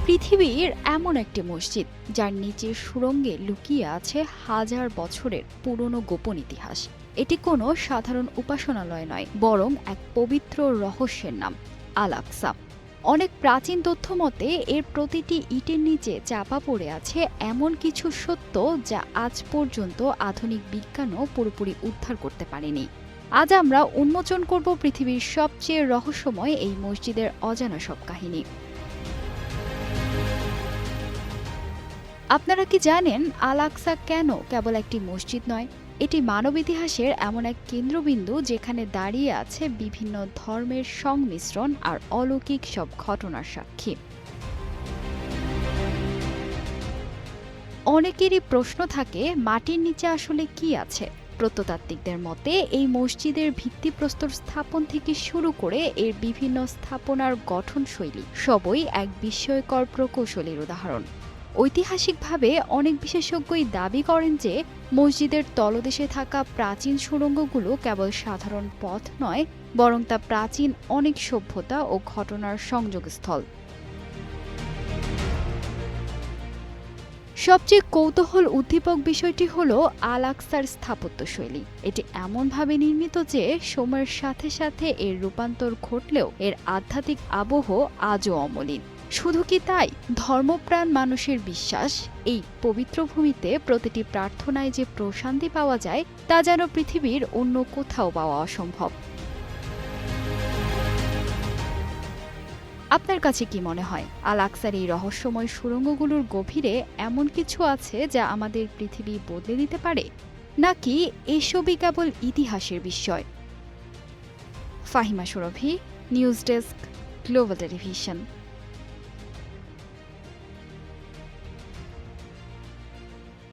পৃথিবীর এমন একটি মসজিদ যার নিচের সুড়ঙ্গে লুকিয়ে আছে হাজার বছরের পুরনো গোপন ইতিহাস। এটি কোনো সাধারণ উপাসনালয় নয়, বরং এক পবিত্র রহস্যের নাম, আল আকসা। অনেক প্রাচীন তথ্য মতে এর প্রতিটি ইটের নিচে চাপা পড়ে আছে এমন কিছু সত্য যা আজ পর্যন্ত আধুনিক বিজ্ঞানও পুরোপুরি উদ্ধার করতে পারেনি। আজ আমরা উন্মোচন করব পৃথিবীর সবচেয়ে রহস্যময় এই মসজিদের অজানা সব কাহিনী। আপনারা কি জানেন আল আকসা কেন কেবল একটি মসজিদ নয়? এটি মানব ইতিহাসের এমন এক কেন্দ্রবিন্দু যেখানে দাঁড়িয়ে আছে বিভিন্ন ধর্মের সংমিশ্রণ আর অলৌকিক সব ঘটনার সাক্ষী। অনেকেরই প্রশ্ন থাকে, মাটির নিচে আসলে কি আছে? প্রত্নতাত্ত্বিকদের মতে এই মসজিদের ভিত্তিপ্রস্তর স্থাপন থেকে শুরু করে এর বিভিন্ন স্থাপনার গঠনশৈলী সবই এক বিস্ময়কর প্রকৌশলীর উদাহরণ। ঐতিহাসিকভাবে অনেক বিশেষজ্ঞই দাবি করেন যে মসজিদের তলদেশে থাকা প্রাচীন সুড়ঙ্গগুলো কেবল সাধারণ পথ নয়, বরং তা প্রাচীন অনেক সভ্যতা ও ঘটনার সংযোগস্থল। সবচেয়ে কৌতূহল উদ্দীপক বিষয়টি হল আল আকসার স্থাপত্যশৈলী। এটি এমনভাবে নির্মিত যে সময়ের সাথে সাথে এর রূপান্তর ঘটলেও এর আধ্যাত্মিক আবহ আজও অমলিন। শুধু কি তাই, ধর্মপ্রাণ মানুষের বিশ্বাস এই পবিত্র ভূমিতে প্রতিটি প্রার্থনায় যে প্রশান্তি পাওয়া যায় তা যেন পৃথিবীর অন্য কোথাও পাওয়া অসম্ভব। আপনার কাছে কি মনে হয়, আল আকসার এই রহস্যময় সুড়ঙ্গগুলোর গভীরে এমন কিছু আছে যা আমাদের পৃথিবী বদলে দিতে পারে, নাকি এসবই কেবল ইতিহাসের বিস্ময়? ফাহিমা সুরভি, নিউজ ডেস্ক, গ্লোবাল টেলিভিশন।